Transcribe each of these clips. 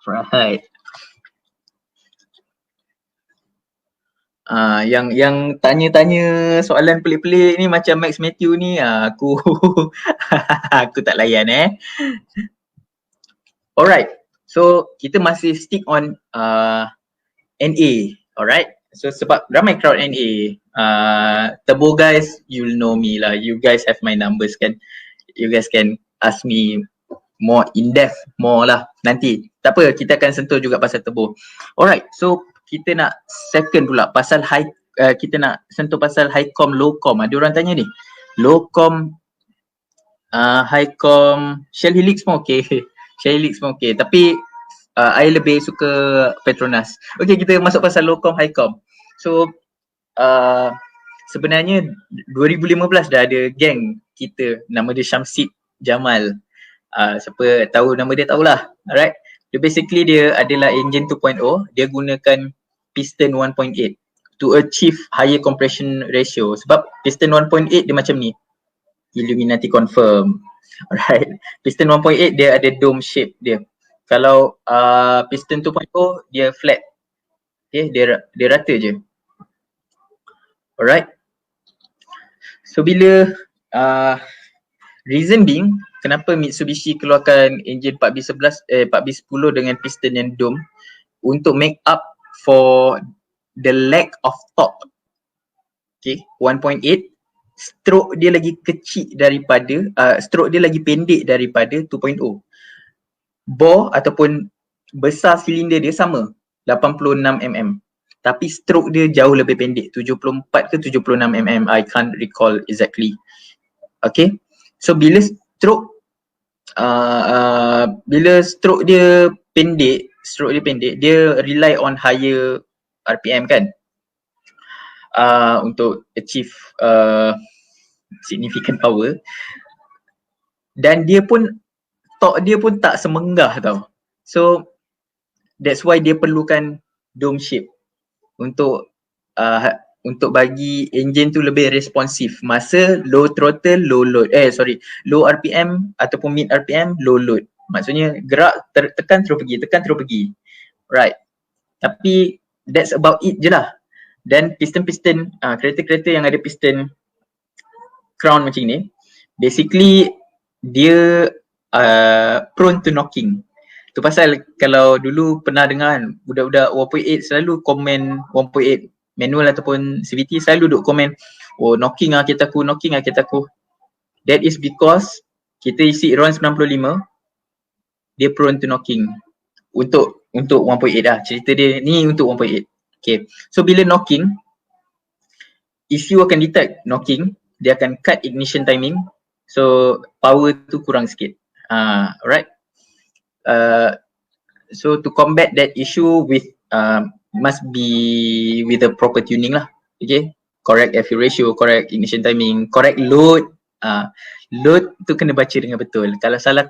Right. Yang tanya-tanya soalan pelik-pelik ni macam Max Matthew ni, aku aku tak layan Alright, so kita masih stick on NA, alright. So sebab ramai crowd NA, Tebo guys, you'll know me lah. You guys have my numbers kan. You guys can ask me more in depth, more lah nanti. Tak apa, kita akan sentuh juga pasal Tebo. Alright, so kita nak second pula pasal high, kita nak sentuh pasal high com, low com. Ada orang tanya ni, low com, high com, Shell Helix pun okay. Shell Helix pun okay, tapi I lebih suka Petronas. Okay, kita masuk pasal low com, high com. So sebenarnya 2015 dah ada geng kita, nama dia Syamsid Jamal. Siapa tahu nama dia tahulah. Alright. Dia basically dia adalah engine 2.0, dia gunakan piston 1.8 to achieve higher compression ratio. Sebab piston 1.8 dia macam ni. Illuminati confirm. Alright. Piston 1.8 dia ada dome shape dia. Kalau piston 2.0 dia flat. Okay, dia rata je. Alright. So bila reason being kenapa Mitsubishi keluarkan engine 4B10 dengan piston yang dome untuk make up for the lack of torque. Okay, 1.8 stroke dia lagi kecil daripada stroke dia lagi pendek daripada 2.0. Bore ataupun besar silinder dia sama 86 mm. Tapi stroke dia jauh lebih pendek, 74 ke 76 mm, I can't recall exactly. Okay, so bila stroke dia pendek, dia rely on higher RPM kan, untuk achieve significant power. Dan dia pun, torque dia pun tak semenggah tau. So that's why dia perlukan dome shape untuk bagi engine tu lebih responsif masa low throttle, low RPM ataupun mid RPM, low load. Maksudnya gerak, tekan terus pergi. Right. Tapi that's about it je lah. Dan piston-piston, kereta-kereta yang ada piston crown macam ni, basically dia prone to knocking. Tu pasal kalau dulu pernah dengar kan, budak-budak 1.8 selalu komen 1.8 manual ataupun CVT selalu duk komen, oh knocking lah kereta aku. That is because kita isi RON 95, dia prone to knocking. Untuk 1.8 lah, cerita dia ni untuk 1.8. Okay, so bila knocking, ECU akan detect knocking, dia akan cut ignition timing, so power tu kurang sikit. Alright. So to combat that issue with must be with the proper tuning lah. Okay, correct fuel ratio, correct ignition timing, correct load. Load tu kena baca dengan betul. Kalau salah,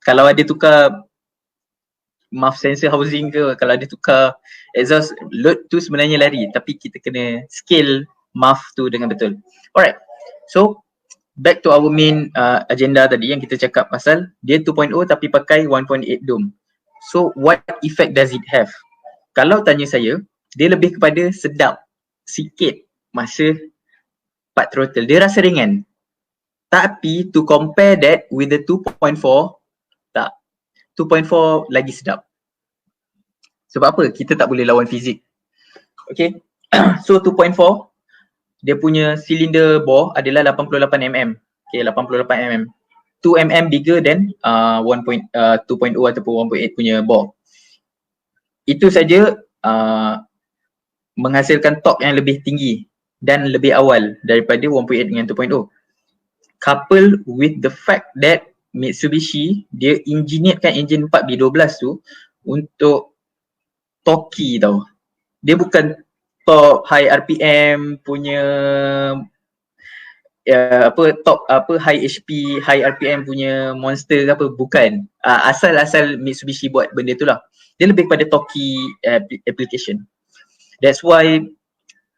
kalau ada tukar muff sensor housing ke, kalau ada tukar exhaust, load tu sebenarnya lari, tapi kita kena scale muff tu dengan betul. Alright, so back to our main agenda tadi yang kita cakap pasal dia 2.0 tapi pakai 1.8 dome. So what effect does it have? Kalau tanya saya, dia lebih kepada sedap sikit masa part throttle. Dia rasa ringan. Tapi to compare that with the 2.4, tak. 2.4 lagi sedap. Sebab apa? Kita tak boleh lawan fizik. Okay. So 2.4, dia punya cylinder bore adalah 88 mm. Okay, 88 mm. 2 mm bigger than 2.0 ataupun 1.8 punya bore. Itu saja menghasilkan torque yang lebih tinggi dan lebih awal daripada 1.8 dengan 2.0. Coupled with the fact that Mitsubishi dia engineerkan engine 4B12 tu untuk torquey tau. Dia bukan top high RPM punya high HP, high RPM punya monster ke apa, bukan. Asal-asal Mitsubishi buat benda tu lah. Dia lebih pada torquey application. That's why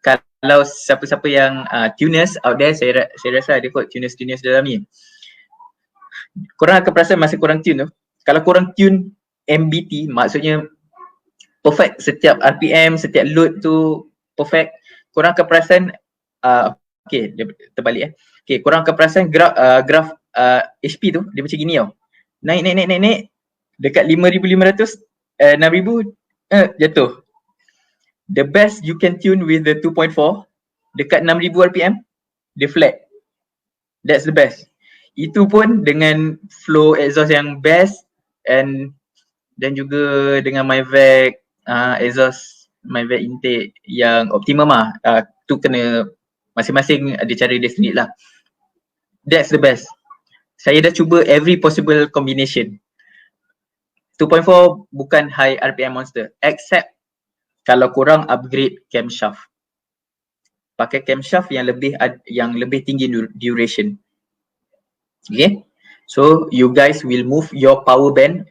kalau siapa-siapa yang tuners out there, saya rasa ada kot tuners dalam ni. Korang akan perasan masa korang tune tu, kalau korang tune MBT, maksudnya perfect, setiap RPM, setiap load tu perfect. Korang akan perasan, okay, terbalik okay, korang akan perasan graf HP tu, dia macam gini tau. Naik, dekat 5,500, 6,000, jatuh. The best you can tune with the 2.4, dekat 6,000 RPM, dia flat. That's the best. Itu pun dengan flow exhaust yang best, dan juga dengan MyVac exhaust, MyVac intake yang optimum lah. Tu kena masing-masing ada cara dia sendiri lah. That's the best. Saya dah cuba every possible combination. 2.4 bukan high RPM monster, except kalau korang upgrade camshaft. Pakai camshaft yang lebih tinggi duration. Okay, so you guys will move your power band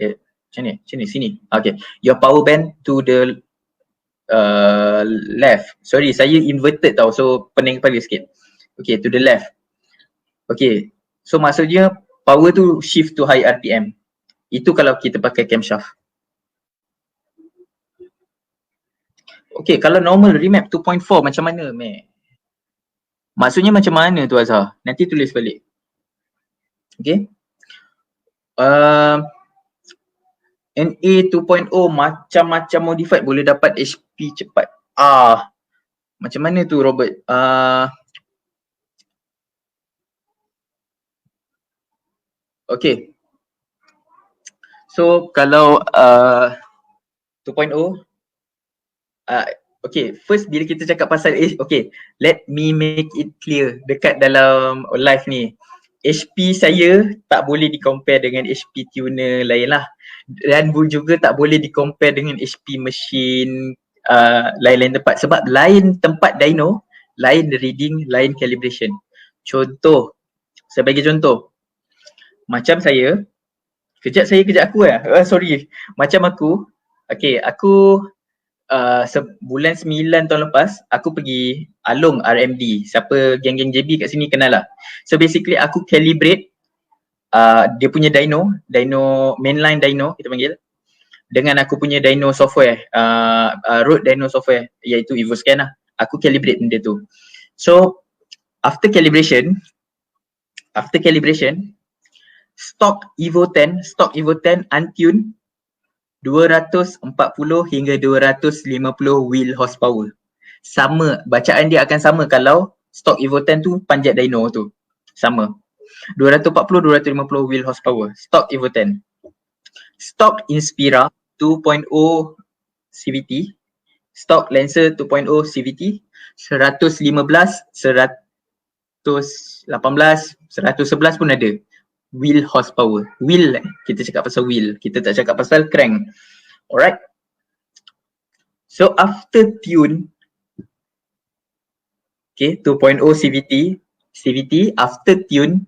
sini. Okay, your power band to the left. Sorry, saya inverted tau, so pening kepala sikit. Okay, to the left. Okay, so maksudnya power tu shift to high RPM. Itu kalau kita pakai camshaft. Okay, kalau normal remap 2.4 macam mana, meh? Maksudnya macam mana tu, Azhar? Nanti tulis balik. Okay. NA 2.0 macam-macam modified boleh dapat HP cepat. Macam mana tu, Robert? Okay. So kalau 2.0, okay, first bila kita cakap pasal okay, let me make it clear dekat dalam live ni. HP saya tak boleh di-compare dengan HP tuner lain lah. Dan juga tak boleh di-compare dengan HP machine lain-lain tempat. Sebab lain tempat dyno, lain reading, lain calibration. Contoh, sebagai contoh, macam saya, kejap aku sorry. Macam aku, okay, aku bulan 9 tahun lepas, aku pergi Along RMD. Siapa geng-geng JB kat sini kenal lah. So basically aku calibrate dia punya dyno mainline dyno kita panggil, dengan aku punya dyno software, road dyno software, iaitu EvoScan lah. Aku calibrate benda tu. So after calibration, stock Evo 10 untune 240 hingga 250 wheel horsepower. Sama, bacaan dia akan sama kalau stock Evo 10 tu panjat dyno tu. Sama. 240 250 wheel horsepower. Stock Evo 10. Stock Inspira 2.0 CVT. Stock Lancer 2.0 CVT. 115, 118, 111 pun ada. Wheel horsepower. Wheel, kita cakap pasal wheel. Kita tak cakap pasal crank. Alright. So after tune, okay, 2.0 CVT after tune,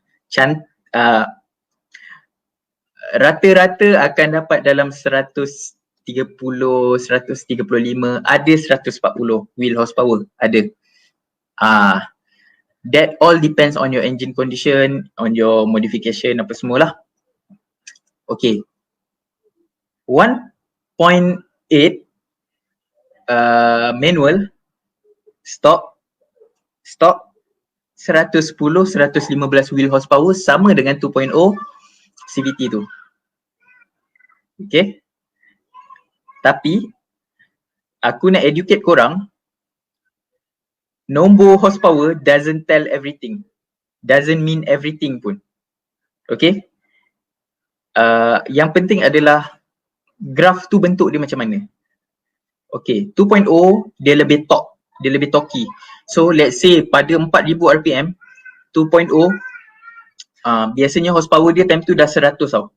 rata-rata akan dapat dalam 130, 135, ada 140 wheel horsepower, ada. That all depends on your engine condition, on your modification, apa semualah. Okay. 1.8 manual stock 110, 115 wheel horsepower, sama dengan 2.0 CVT tu. Okay. Tapi aku nak educate korang, nombor horsepower doesn't tell everything. Doesn't mean everything pun. Okay. Yang penting adalah graf tu bentuk dia macam mana. Okay, 2.0 dia lebih torquey. So let's say pada 4,000 RPM 2.0 biasanya horsepower dia time tu dah 100 tau.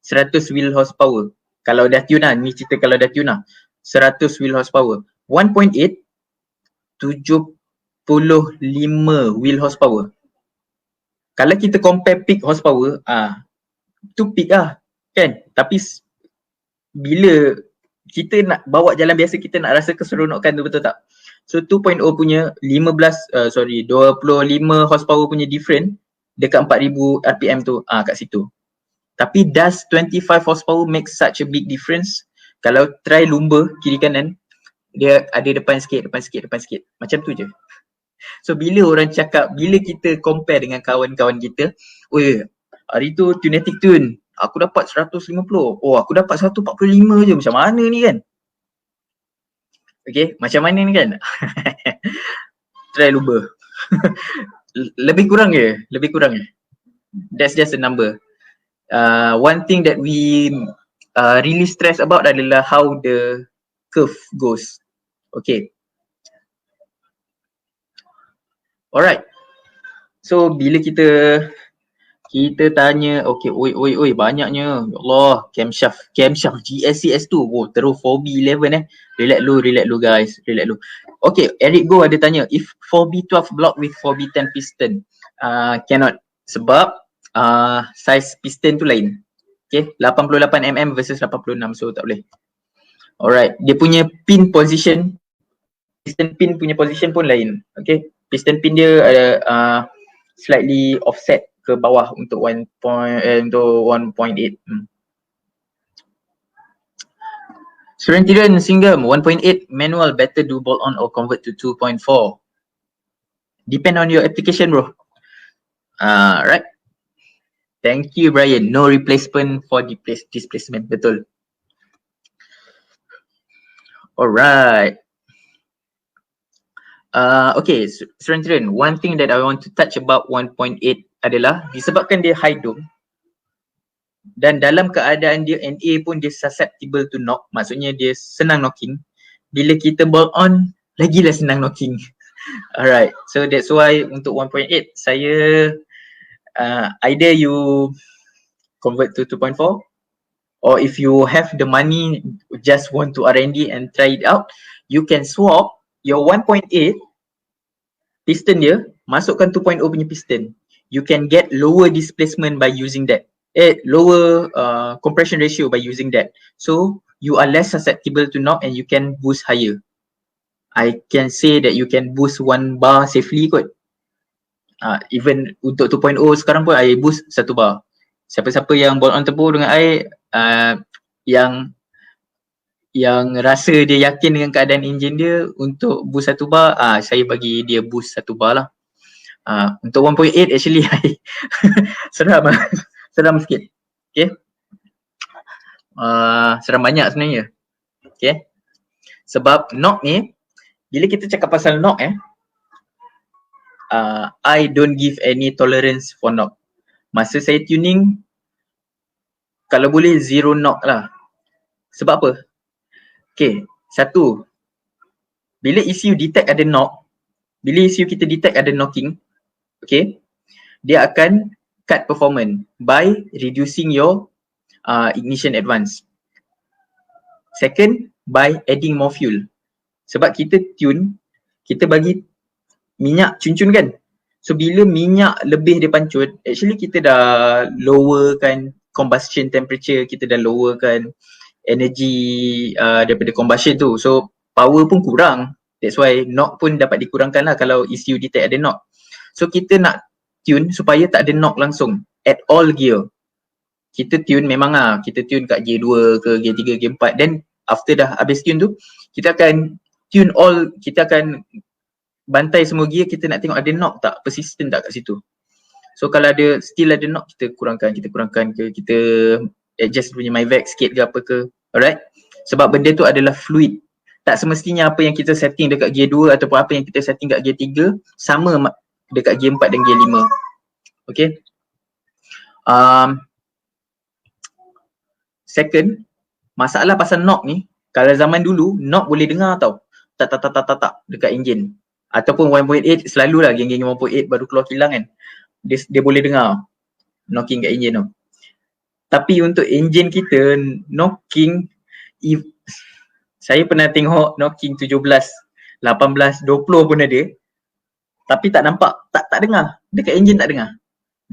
100 wheel horsepower. Kalau dah tune lah, ni cerita kalau dah tune lah. 100 wheel horsepower. 1.8 75 wheel horsepower. Kalau kita compare peak horsepower, tu peak lah kan. Tapi bila kita nak bawa jalan biasa, kita nak rasa keseronokan tu, betul tak? So 2.0 punya 25 horsepower punya different dekat 4,000 RPM tu, kat situ. Tapi does 25 horsepower make such a big difference? Kalau try lumba kiri kanan, dia ada depan sikit, depan sikit, depan sikit. Macam tu je. So bila orang cakap, bila kita compare dengan kawan-kawan kita, oi, hari tu Tunetic Tune, aku dapat 150. Oh, aku dapat 145 je. Macam mana ni kan? Okay, macam mana ni kan? Try lumba. Lebih kurang je, lebih kurang je. That's just a number. One thing that we really stress about adalah how the curve goes. Okay. Alright. So bila kita tanya, okay, oi, banyaknya. Ya Allah, camshaft GSC-S2. Oh, terus 4B11 Relax lu guys, relax lu. Okay, Eric Go ada tanya, if 4B12 block with 4B10 piston, cannot. Sebab size piston tu lain. Okay, 88mm versus 86, so tak boleh. Alright, dia punya pin position, piston pin punya position pun lain. Okay, piston pin dia ada slightly offset ke bawah untuk 1.8. Surintiran Singgam 1.8 manual better do bolt on or convert to 2.4. Depend on your application, bro. Right. Thank you, Brian. No replacement for displacement. Betul. Alright. Okay, Surintiran, one thing that I want to touch about 1.8 adalah disebabkan dia high dome dan dalam keadaan dia NA pun dia susceptible to knock, maksudnya dia senang knocking. Bila kita bolt on, lagilah senang knocking. Alright, so that's why untuk 1.8 saya either you convert to 2.4 or if you have the money, just want to R&D and try it out, you can swap your 1.8 piston dia, masukkan 2.0 punya piston. You can get lower displacement by using that. Lower compression ratio by using that. So you are less susceptible to knock and you can boost higher. I can say that you can boost 1 bar safely kot. Even untuk 2.0 sekarang pun I boost 1 bar. Siapa-siapa yang bolt on tempur dengan I, yang rasa dia yakin dengan keadaan enjin dia untuk boost 1 bar, saya bagi dia boost 1 bar lah. Untuk 1.8 actually seram seram sikit. Okay. Seram banyak sebenarnya. Okay. Sebab knock ni, bila kita cakap pasal knock I don't give any tolerance for knock. Masa saya tuning, kalau boleh zero knock lah. Sebab apa? Okay, satu, bila ECU detect ada knock, bila ECU kita detect ada knocking, okay, dia akan cut performance by reducing your ignition advance. Second, by adding more fuel. Sebab kita tune, kita bagi minyak cun-cun kan. So bila minyak lebih dia pancut, actually kita dah lowerkan combustion temperature, kita dah lowerkan energy daripada combustion tu. So power pun kurang. That's why knock pun dapat dikurangkan lah kalau ECU detect ada knock. So kita nak tune supaya tak ada knock langsung at all gear. Kita tune memang kita tune kat gear 2 ke gear 3, gear 4. Then after dah habis tune tu, kita akan tune all, kita akan bantai semua gear, kita nak tengok ada knock tak, persistent tak kat situ. So kalau ada, still ada knock, kita kurangkan ke, kita adjust punya MyVac sikit ke apa ke. Alright. Sebab benda tu adalah fluid. Tak semestinya apa yang kita setting dekat gear 2 ataupun apa yang kita setting kat gear 3 sama dekat gear 4 dan gear 5. Okay. Second, masalah pasal knock ni, kalau zaman dulu knock boleh dengar tau. Tak dekat enjin. Ataupun 1.8 selalulah geng-geng 1.8 baru keluar kilang kan. Dia boleh dengar knocking kat enjin tu. Tapi untuk enjin kita, knocking, saya pernah tengok knocking 17, 18, 20 pun ada. Tapi tak nampak, tak dengar. Dekat enjin tak dengar.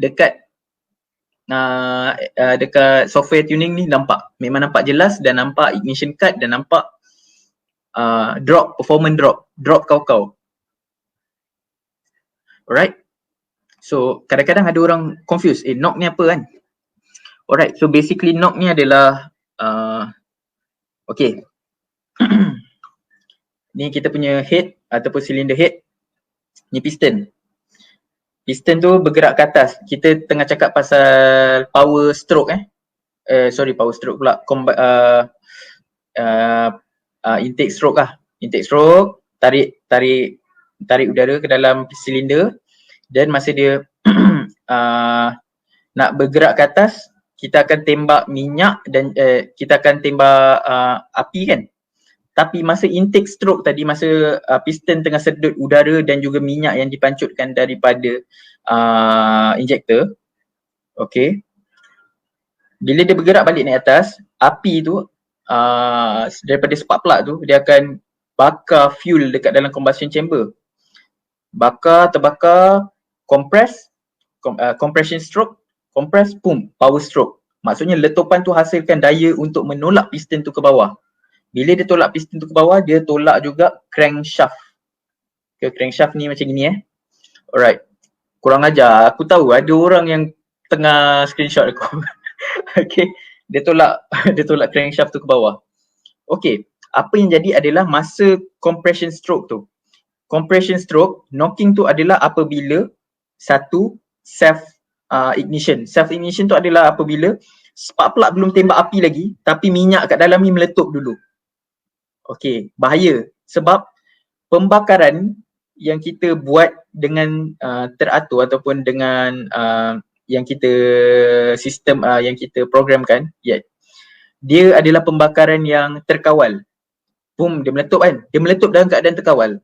Dekat software tuning ni nampak. Memang nampak jelas dan nampak ignition cut dan nampak drop, performance drop kau-kau. Alright. So kadang-kadang ada orang confuse, knock ni apa kan? Alright, so basically knock ni adalah okay. Ni kita punya head ataupun cylinder head. Ni piston. Piston tu bergerak ke atas. Kita tengah cakap pasal power stroke power stroke pula. Intake stroke lah. Intake stroke, tarik udara ke dalam silinder, dan masa dia nak bergerak ke atas, kita akan tembak minyak dan kita akan tembak api kan. Tapi masa intake stroke tadi, masa piston tengah sedut udara dan juga minyak yang dipancutkan daripada injektor, okay, bila dia bergerak balik naik atas, api tu daripada spark plug tu, dia akan bakar fuel dekat dalam combustion chamber. Terbakar, compress, compression stroke, compress, boom, power stroke. Maksudnya letupan tu hasilkan daya untuk menolak piston tu ke bawah. Bila dia tolak piston tu ke bawah, dia tolak juga crankshaft. Crankshaft ni macam gini Alright. Kurang ajar. Aku tahu ada orang yang tengah screenshot aku. Okay. Dia tolak crankshaft tu ke bawah. Okay. Apa yang jadi adalah masa compression stroke tu. Compression stroke, knocking tu adalah apabila satu self ignition. Self ignition tu adalah apabila spark plug belum tembak api lagi, tapi minyak kat dalam ni meletup dulu. Okay, bahaya sebab pembakaran yang kita buat dengan teratur ataupun dengan yang kita sistem yang kita programkan, dia adalah pembakaran yang terkawal. Boom, dia meletup kan. Dia meletup dalam keadaan terkawal.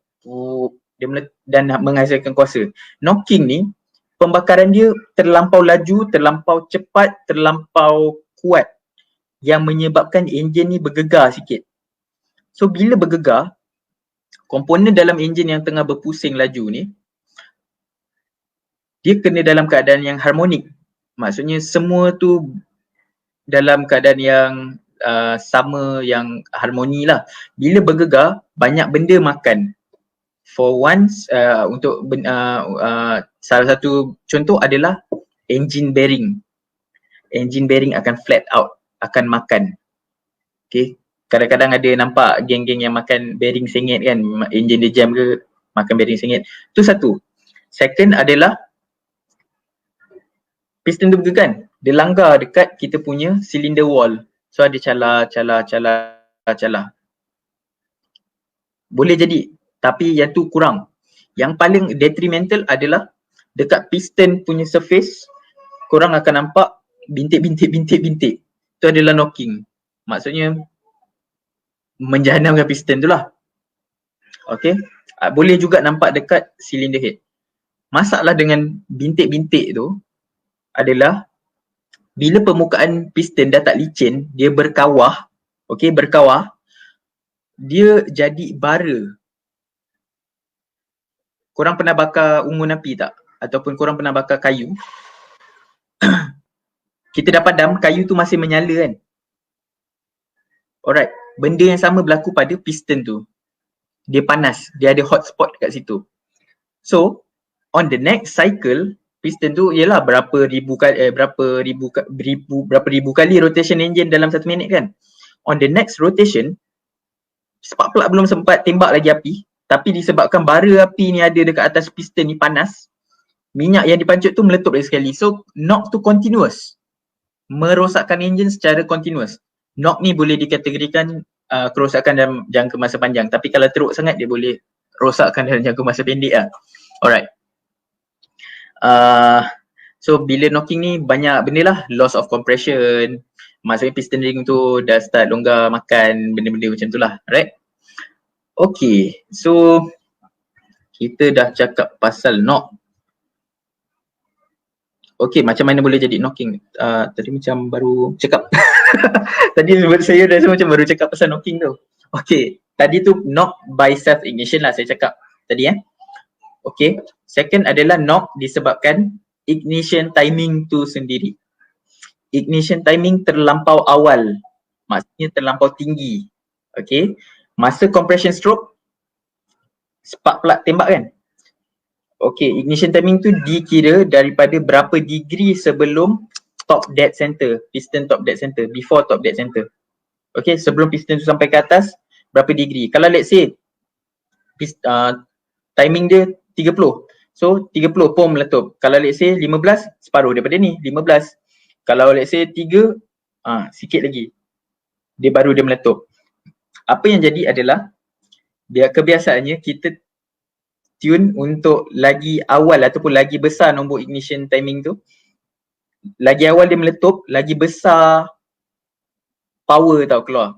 Dia dan menghasilkan kuasa. Knocking ni, pembakaran dia terlampau laju, terlampau cepat, terlampau kuat yang menyebabkan enjin ni bergegar sikit. So bila bergegar, komponen dalam enjin yang tengah berpusing laju ni, dia kena dalam keadaan yang harmonik. Maksudnya semua tu dalam keadaan yang sama, yang harmoni lah. Bila bergegar, banyak benda makan. For once, salah satu contoh adalah engine bearing. Engine bearing akan flat out, akan makan. Okay. Kadang-kadang ada nampak geng-geng yang makan bearing sengit kan, enjin dia jam ke makan bearing sengit. Tu satu. Second adalah piston tu kan, dia langgar dekat kita punya cylinder wall. So ada calah. Boleh jadi, tapi yang tu kurang. Yang paling detrimental adalah dekat piston punya surface, korang akan nampak bintik. Tu adalah knocking. Maksudnya menjahanamkan piston tu lah. Okay. Boleh juga nampak dekat cylinder head. Masalah dengan bintik-bintik tu adalah bila permukaan piston dah tak licin, dia berkawah, dia jadi bara. Korang pernah bakar unggun api tak? Ataupun korang pernah bakar kayu? Kita dah padam, kayu tu masih menyala kan? Alright, benda yang sama berlaku pada piston tu. Dia panas, dia ada hot spot kat situ. So, on the next cycle, piston tu ialah berapa ribu kali rotation engine dalam 1 minit kan. On the next rotation, spark plug belum sempat tembak lagi api, tapi disebabkan bara api ni ada dekat atas piston ni panas, minyak yang dipancut tu meletup lagi sekali. So knock tu continuous, merosakkan engine secara continuous. Knock ni boleh dikategorikan kerosakan dalam jangka masa panjang, tapi kalau teruk sangat dia boleh rosakkan dalam jangka masa pendek lah. Alright. So bila knocking ni banyak benda lah, loss of compression, maksudnya piston ring tu dah start longgar makan benda-benda macam tu lah, right? Okay, so kita dah cakap pasal knock. Okay, macam mana boleh jadi knocking? Tadi macam baru cakap. Tadi saya rasa macam baru cakap pasal knocking tu. Okay, tadi tu knock by self ignition lah saya cakap tadi Okay, second adalah knock disebabkan ignition timing tu sendiri. Ignition timing terlampau awal, maksudnya terlampau tinggi. Okay, masa compression stroke, spark plug tembak kan? Okay, ignition timing tu dikira daripada berapa degree sebelum top dead center, piston top dead center, before top dead center. Okay, sebelum piston tu sampai ke atas, berapa degree. Kalau let's say timing dia 30. So 30 pom meletup. Kalau let's say 15, separuh daripada ni, 15. Kalau let's say 3, sikit lagi. Dia baru dia meletup. Apa yang jadi adalah dia kebiasaannya kita tune untuk lagi awal ataupun lagi besar nombor ignition timing tu. Lagi awal dia meletup, lagi besar power tau keluar.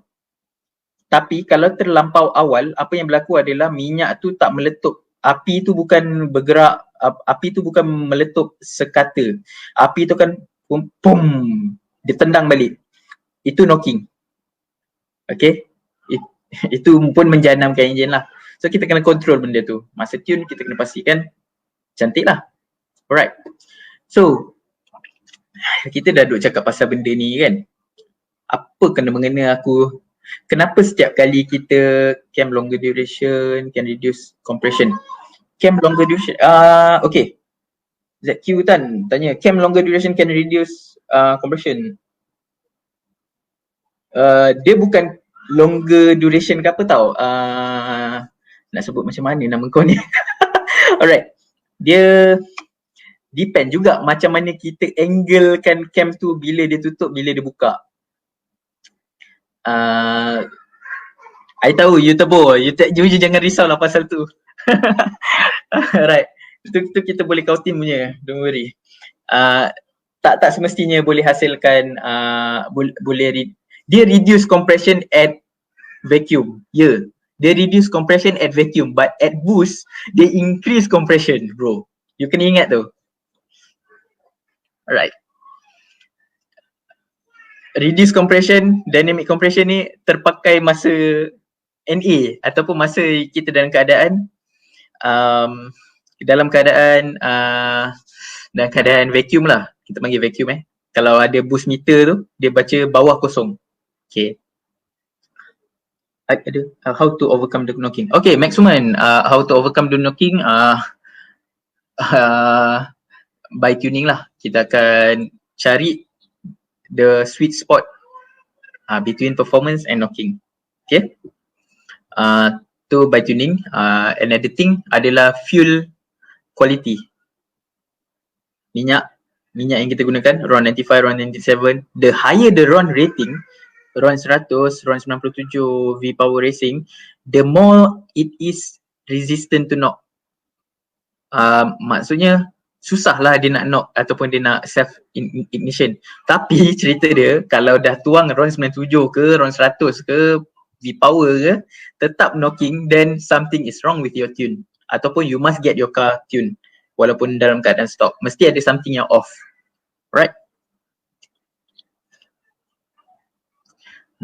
Tapi kalau terlampau awal, apa yang berlaku adalah minyak tu tak meletup. Api tu bukan bergerak, api tu bukan meletup sekata. Api tu kan pum, pum, dia tendang balik. Itu knocking. Okay, itu pun menjanamkan enjin lah. So kita kena control benda tu. Masa tune kita kena pastikan cantik lah. Alright. So kita dah duk cakap pasal benda ni kan. Apa kena mengena aku? Kenapa setiap kali kita cam longer duration can reduce compression? Cam longer duration, okay. ZQ kan tanya, cam longer duration can reduce compression. Dia bukan longer duration ke apa tau. Nak sebut macam mana nama kau ni. Alright. Dia depend juga macam mana kita anglekan cam tu bila dia tutup, bila dia buka. I tahu you tebo, you jangan risau lah pasal tu. Alright. Itu kita boleh kautin punya, don't worry. Tak semestinya boleh hasilkan dia reduce compression at vacuum. Yeah. Dia reduce compression at vacuum, but at boost dia increase compression, bro. You kena ingat tu. Alright. Reduce compression, dynamic compression ni terpakai masa NA ataupun masa kita dalam keadaan vacuum lah. Kita panggil vacuum Kalau ada boost meter tu, dia baca bawah kosong. Okay. How to overcome the knocking. Okay, Maxman, how to overcome the knocking by tuning lah. Kita akan cari the sweet spot between performance and knocking. Okay. To by tuning. Another thing adalah fuel quality. Minyak yang kita gunakan, RON 95, RON 97. The higher the RON rating, RON 100, RON 97 V-Power Racing, the more it is resistant to knock. Maksudnya susah lah dia nak knock ataupun dia nak self ignition. Tapi cerita dia kalau dah tuang RON 97 ke RON 100 ke V-Power ke, tetap knocking, then something is wrong with your tune. Ataupun you must get your car tune walaupun dalam keadaan stock. Mesti ada something yang off. Right?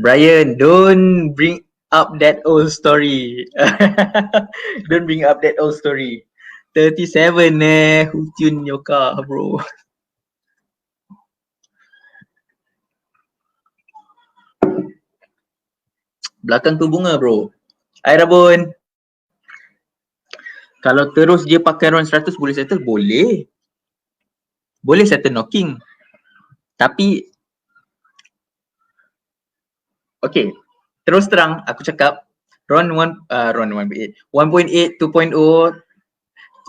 Brian, don't bring up that old story. Don't bring up that old story. 37 who tune your car, bro? Belakang tu bunga, bro. Hai Rabun. Kalau terus dia pakai RON 100 boleh settle? Boleh. Boleh settle knocking. Tapi okay, terus terang aku cakap RON 1.8, 1.8, 2.0,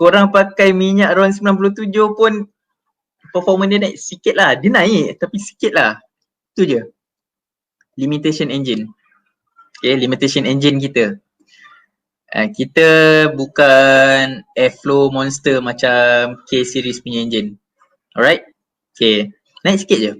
korang pakai minyak RON 97 pun performance dia naik sikit lah. Dia naik tapi sikit lah. Itu je. Limitation engine. Okay, limitation engine kita. Kita bukan airflow monster macam K-series punya engine. Alright? Okay, naik sikit je.